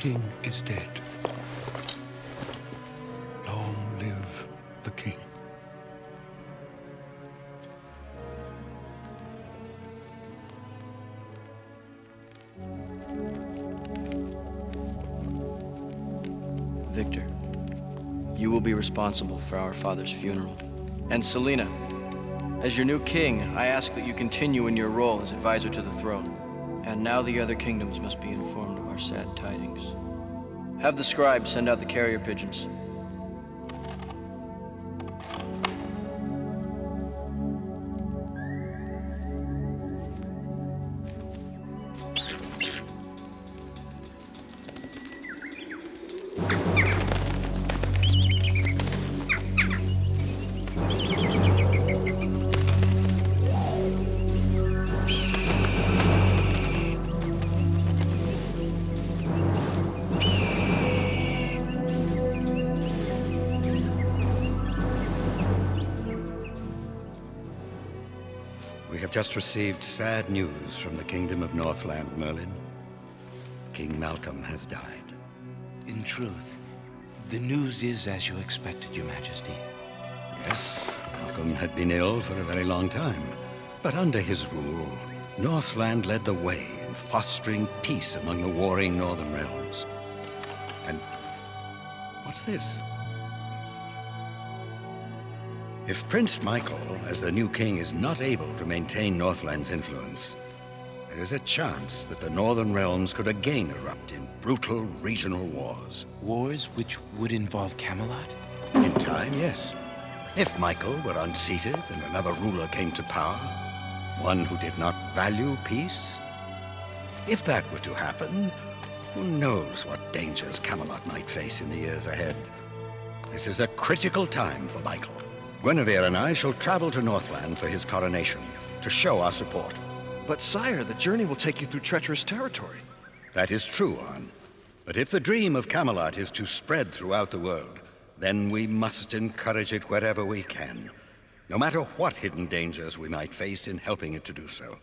king is dead. Long live the king. Victor, you will be responsible for our father's funeral. And Selena, as your new king, I ask that you continue in your role as advisor to the throne. And now the other kingdoms must be informed of our sad tidings. Have the scribe send out the carrier pigeons. Just received sad news from the Kingdom of Northland, Merlin. King Malcolm has died. In truth, the news is as you expected, Your Majesty. Yes, Malcolm had been ill for a very long time. But under his rule, Northland led the way in fostering peace among the warring northern realms. And what's this? If Prince Michael, as the new king, is not able to maintain Northland's influence, there is a chance that the northern realms could again erupt in brutal regional wars. Wars which would involve Camelot? In time, yes. If Michael were unseated and another ruler came to power, one who did not value peace, if that were to happen, who knows what dangers Camelot might face in the years ahead. This is a critical time for Michael. Guinevere and I shall travel to Northland for his coronation, to show our support. But sire, the journey will take you through treacherous territory. That is true, Arn. But if the dream of Camelot is to spread throughout the world, then we must encourage it wherever we can, no matter what hidden dangers we might face in helping it to do so.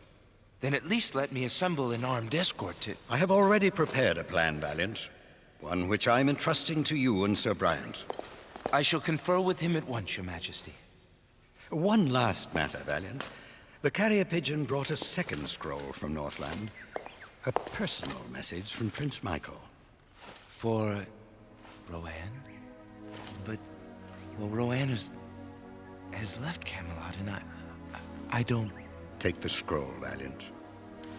Then at least let me assemble an armed escort to... I have already prepared a plan, Valiant. One which I'm entrusting to you and Sir Bryant. I shall confer with him at once, Your Majesty. One last matter, Valiant. The carrier pigeon brought a second scroll from Northland. A personal message from Prince Michael. For... Rowanne? But... well, Rowanne has left Camelot, and I don't... Take the scroll, Valiant.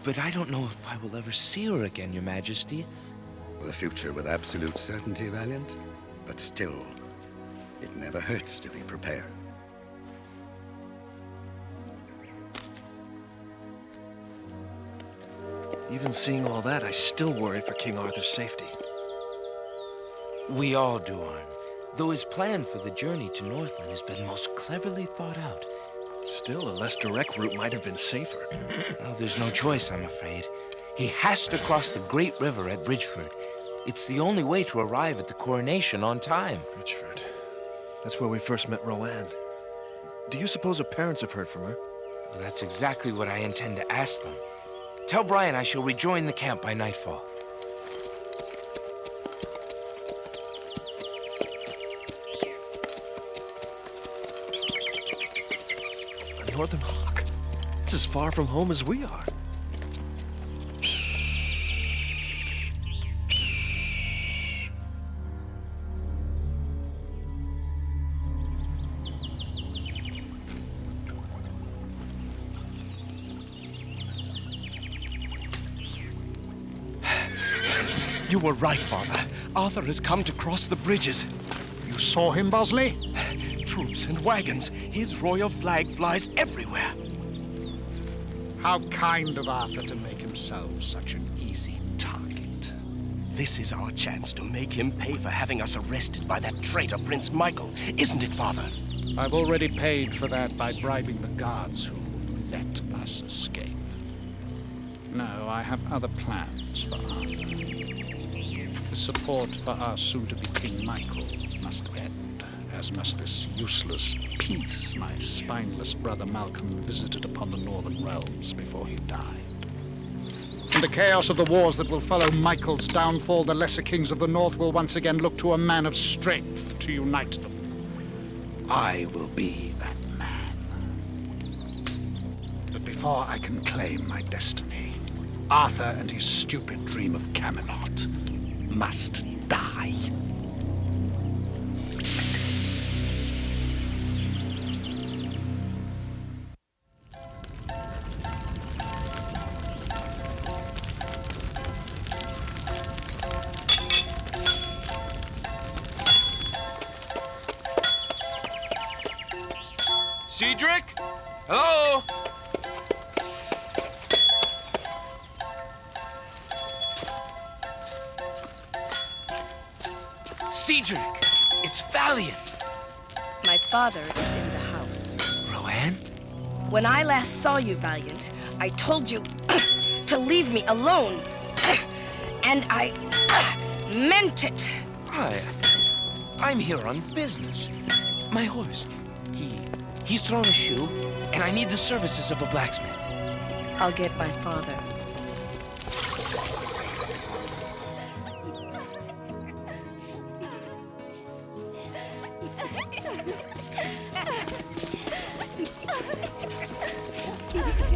But I don't know if I will ever see her again, Your Majesty. The future with absolute certainty, Valiant. But still, it never hurts to be prepared. Even seeing all that, I still worry for King Arthur's safety. We all do, Arn. Though his plan for the journey to Northland has been most cleverly thought out. Still, a less direct route might have been safer. Well, there's no choice, I'm afraid. He has to cross the great river at Bridgesford. It's the only way to arrive at the coronation on time. Bridgesford. That's where we first met Rowanne. Do you suppose her parents have heard from her? Well, that's exactly what I intend to ask them. Tell Brian I shall rejoin the camp by nightfall. A northern hawk. It's as far from home as we are. You were right, Father. Arthur has come to cross the bridges. You saw him, Bosley? Troops and wagons. His royal flag flies everywhere. How kind of Arthur to make himself such an easy target. This is our chance to make him pay for having us arrested by that traitor Prince Michael, isn't it, Father? I've already paid for that by bribing the guards who let us escape. No, I have other plans for Arthur. The support for our soon-to-be King Michael must end, as must this useless peace my spineless brother Malcolm visited upon the northern realms before he died. the chaos of the wars that will follow Michael's downfall, the lesser kings of the north will once again look to a man of strength to unite them. I will be that man. But before I can claim my destiny, Arthur and his stupid dream of Camelot must die. Cedric? Hello? Cedric! It's Valiant! My father is in the house. Rowanne? When I last saw you, Valiant, I told you to leave me alone. And I meant it. I'm here on business. My horse, he's thrown a shoe, and I need the services of a blacksmith. I'll get my father.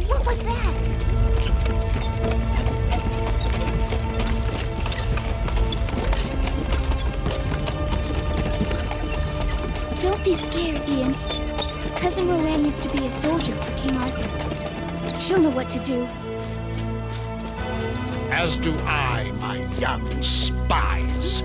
What was that? Don't be scared, Ian. Cousin Rowanne used to be a soldier for King Arthur. She'll know what to do. As do I, my young spies.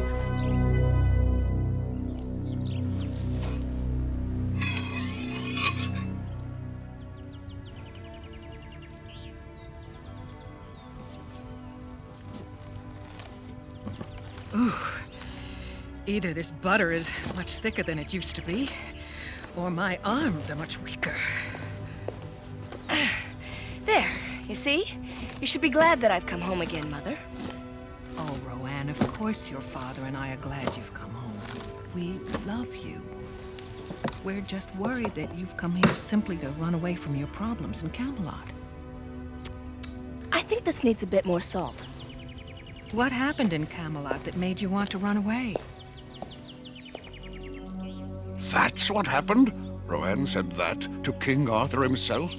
Ooh. Either this butter is much thicker than it used to be, or my arms are much weaker. There, you see? You should be glad that I've come home again, Mother. Oh, Rowanne, of course your father and I are glad you've come home. We love you. We're just worried that you've come here simply to run away from your problems in Camelot. I think this needs a bit more salt. What happened in Camelot that made you want to run away? That's what happened? Rowanne said that to King Arthur himself?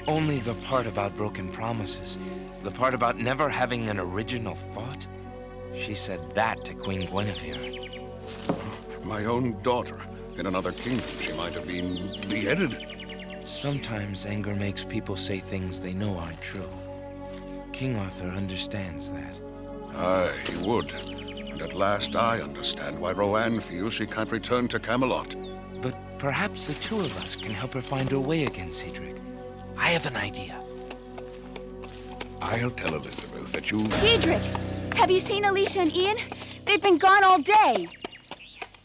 Only the part about broken promises. The part about never having an original thought. She said that to Queen Guinevere. My own daughter. In another kingdom, she might have been beheaded. Sometimes anger makes people say things they know aren't true. King Arthur understands that. Aye, he would. And at last I understand why Rowanne feels she can't return to Camelot. But perhaps the two of us can help her find her way again, Cedric. I have an idea. I'll tell Elizabeth that you... Cedric! Have you seen Alicia and Ian? They've been gone all day.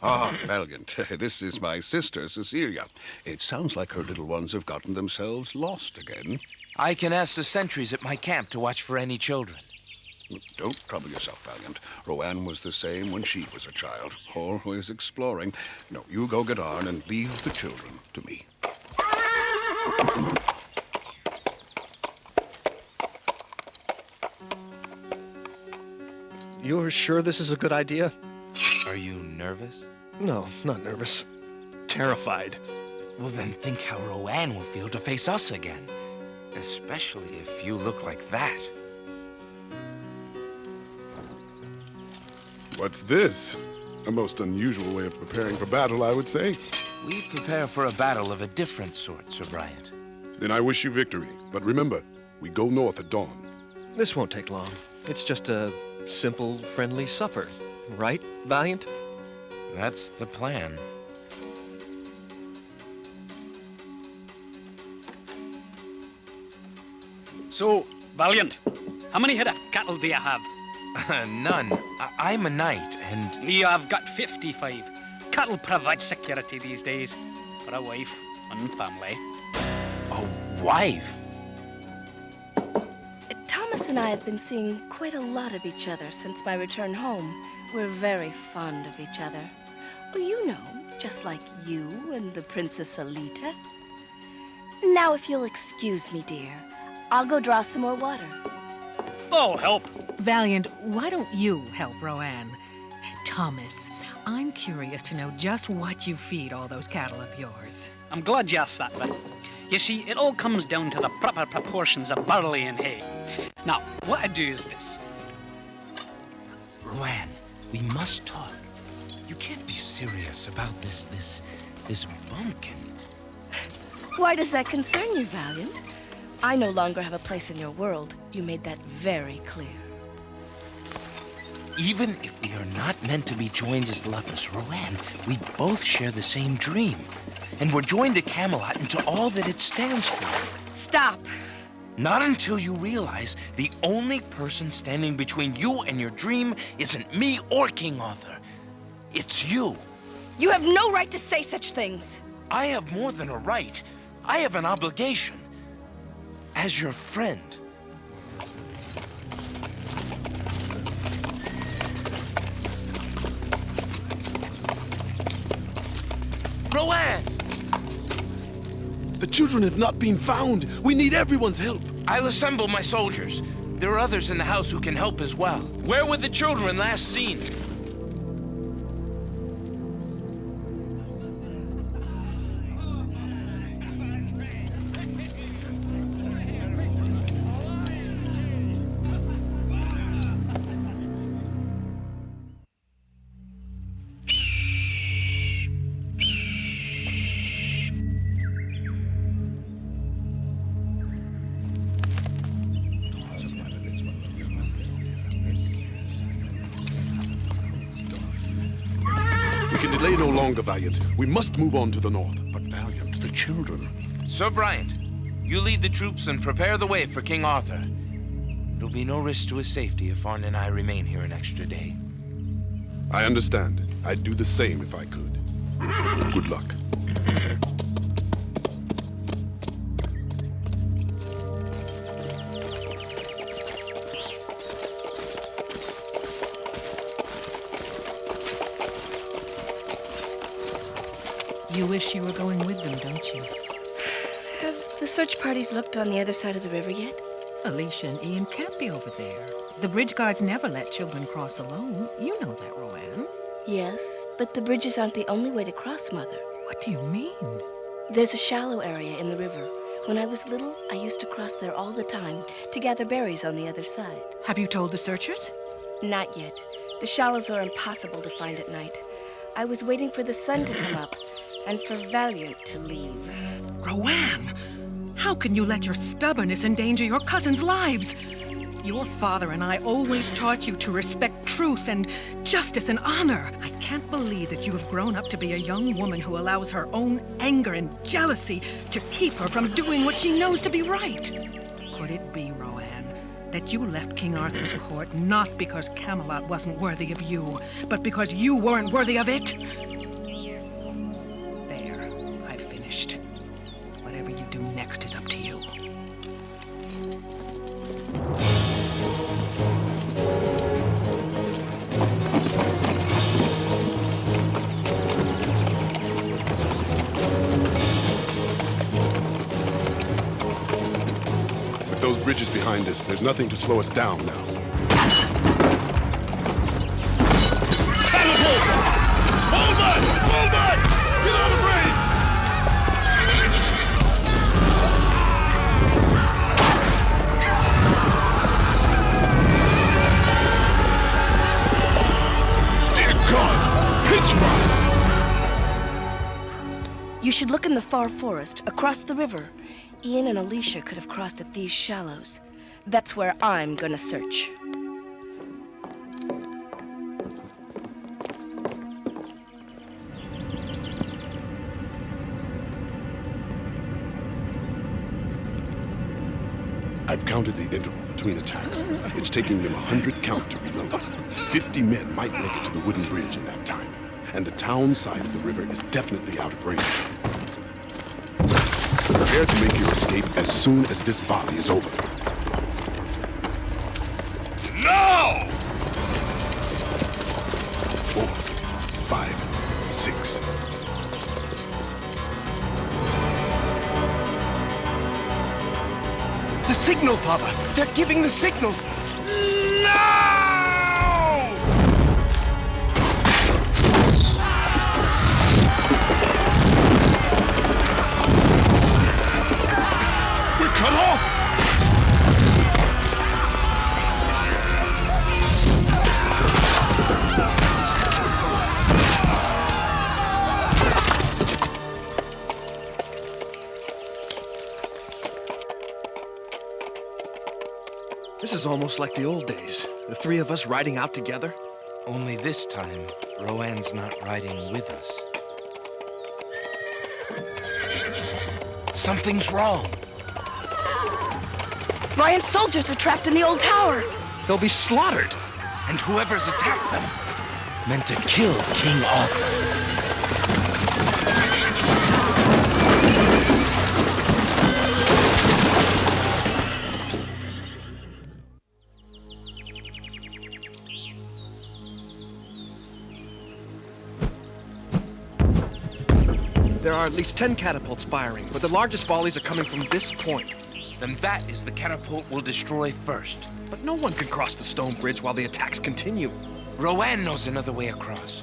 Ah, Valiant. This is my sister, Cecilia. It sounds like her little ones have gotten themselves lost again. I can ask the sentries at my camp to watch for any children. Don't trouble yourself, Valiant. Rowanne was the same when she was a child, always exploring. No, you go get Arn and leave the children to me. You're sure this is a good idea? Are you nervous? No, not nervous. Terrified. Well, then think how Rowanne will feel to face us again. Especially if you look like that. What's this? A most unusual way of preparing for battle, I would say. We prepare for a battle of a different sort, Sir Bryant. Then I wish you victory. But remember, we go north at dawn. This won't take long. It's just a simple, friendly supper. Right, Valiant? That's the plan. So, Valiant, how many head of cattle do you have? None. I'm a knight, and... Me, I've got 55. Cattle provide security these days for a wife and family. A wife? Thomas and I have been seeing quite a lot of each other since my return home. We're very fond of each other. Oh, you know, just like you and the Princess Alita. Now, if you'll excuse me, dear, I'll go draw some more water. I'll help. Valiant, why don't you help Rowanne? Thomas, I'm curious to know just what you feed all those cattle of yours. I'm glad you asked that, Beth. You see, it all comes down to the proper proportions of barley and hay. Now, what I do is this. Rowanne, we must talk. You can't be serious about this bumpkin. Why does that concern you, Valiant? I no longer have a place in your world. You made that very clear. Even if we are not meant to be joined as lovers, Rowanne, we both share the same dream. And we're joined to Camelot and to all that it stands for. Stop! Not until you realize the only person standing between you and your dream isn't me or King Arthur. It's you. You have no right to say such things. I have more than a right. I have an obligation. As your friend. Rowanne! The children have not been found. We need everyone's help. I'll assemble my soldiers. There are others in the house who can help as well. Where were the children last seen? Delay no longer, Valiant. We must move on to the north. But Valiant, the children. Sir Bryant, you lead the troops and prepare the way for King Arthur. It'll be no risk to his safety if Arn and I remain here an extra day. I understand. I'd do the same if I could. Good luck. You wish you were going with them, don't you? Have the search parties looked on the other side of the river yet? Alicia and Ian can't be over there. The bridge guards never let children cross alone. You know that, Rowanne. Yes, but the bridges aren't the only way to cross, Mother. What do you mean? There's a shallow area in the river. When I was little, I used to cross there all the time to gather berries on the other side. Have you told the searchers? Not yet. The shallows are impossible to find at night. I was waiting for the sun to come up and for Valiant to leave. Rowanne! How can you let your stubbornness endanger your cousins' lives? Your father and I always taught you to respect truth and justice and honor. I can't believe that you have grown up to be a young woman who allows her own anger and jealousy to keep her from doing what she knows to be right. Could it be, Rowanne, that you left King Arthur's court not because Camelot wasn't worthy of you, but because you weren't worthy of it? There, I've finished. Whatever you do next is up to you. With those bridges behind us, there's nothing to slow us down now. Catapult! Hold on! Hold on! Get out of range! Dear God! Pitch fire! You should look in the far forest, across the river. Ian and Alicia could have crossed at these shallows. That's where I'm gonna search. I've counted the interval between attacks. It's taking them 100 count to reload. 50 men might make it to the wooden bridge in that time. And the town side of the river is definitely out of range. Prepare to make your escape as soon as this volley is over. No! 4, 5, 6. The signal, Father! They're giving the signal! This is almost like the old days. The three of us riding out together. Only this time, Rowanne's not riding with us. Something's wrong. Brian's soldiers are trapped in the old tower. They'll be slaughtered. And whoever's attacked them meant to kill King Arthur. There are at least 10 catapults firing, but the largest volleys are coming from this point. Then that is the catapult we'll destroy first. But no one can cross the stone bridge while the attacks continue. Rowanne knows another way across.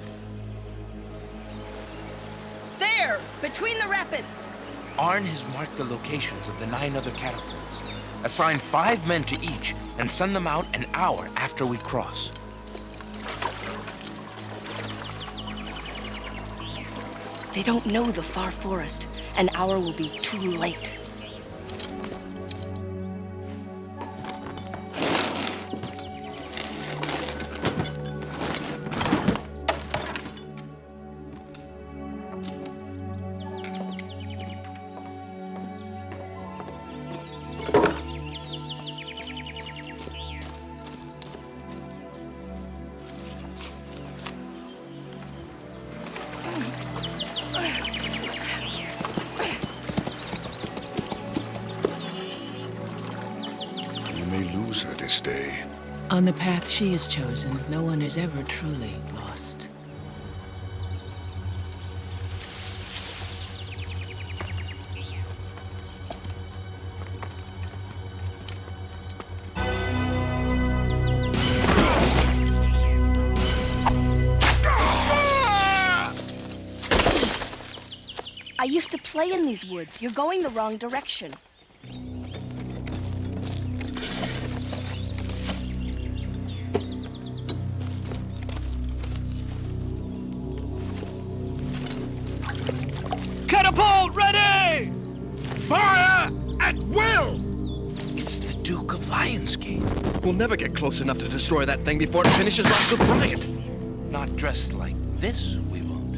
There, between the rapids. Arn has marked the locations of the 9 other catapults. Assign 5 men to each and send them out an hour after we cross. They don't know the far forest. An hour will be too late. Her this day. On the path she has chosen, no one is ever truly lost. I used to play in these woods. You're going the wrong direction. Catapult ready! Fire at will! It's the Duke of Lionsgate. We'll never get close enough to destroy that thing before it finishes off the Bryant. Not dressed like this, we won't.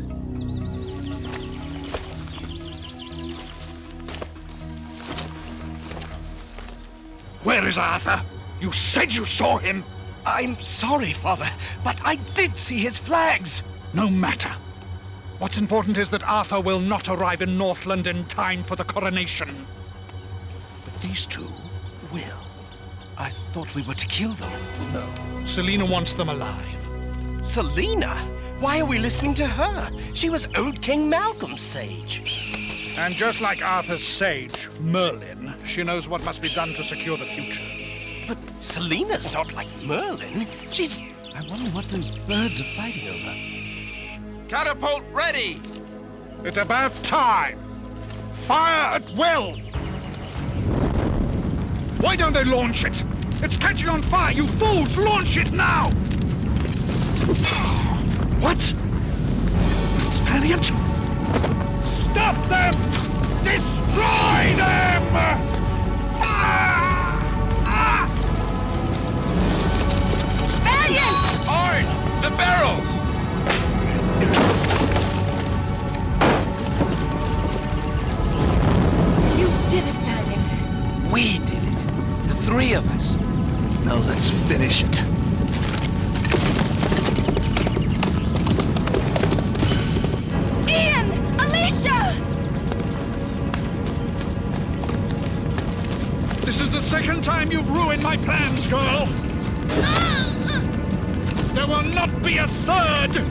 Where is Arthur? You said you saw him! I'm sorry, Father, but I did see his flags! No matter. What's important is that Arthur will not arrive in Northland in time for the coronation. But these two will. I thought we were to kill them. No. Selena wants them alive. Selena? Why are we listening to her? She was old King Malcolm's sage. And just like Arthur's sage, Merlin, she knows what must be done to secure the future. But Selena's not like Merlin. She's... I wonder what those birds are fighting over. Catapult ready! It's about time! Fire at will! Why don't they launch it? It's catching on fire, you fools! Launch it now! What? It's Valiant? Stop them! Destroy them! Valiant! Arn! The barrels! You did it, Valiant. We did it. The 3 of us. Now let's finish it. Ian! Alicia! This is the second time you've ruined my plans, girl! There will not be a third!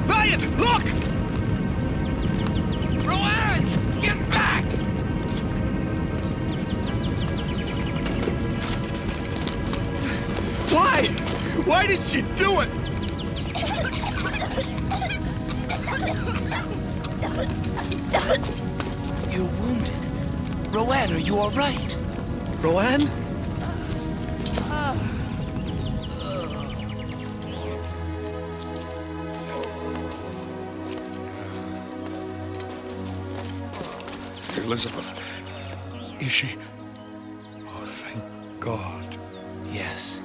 Valiant, look! Rowanne! Get back! Why? Why did she do it? You're wounded. Rowanne, are you all right? Rowanne? Elizabeth. Is she? Oh, thank God. Yes.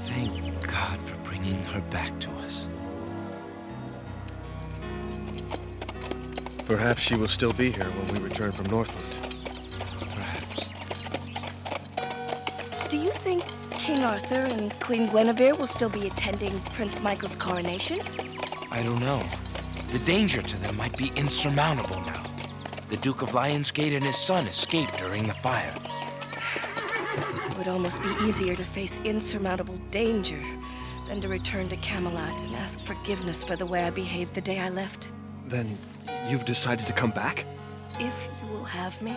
Thank God for bringing her back to us. Perhaps she will still be here when we return from Northland. Perhaps. Do you think King Arthur and Queen Guinevere will still be attending Prince Michael's coronation? I don't know. The danger to them might be insurmountable now. The Duke of Lionsgate and his son escaped during the fire. It would almost be easier to face insurmountable danger than to return to Camelot and ask forgiveness for the way I behaved the day I left. Then you've decided to come back? If you will have me.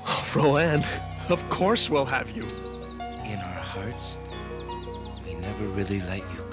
Oh, Rowanne, of course we'll have you. In our hearts, we never really let you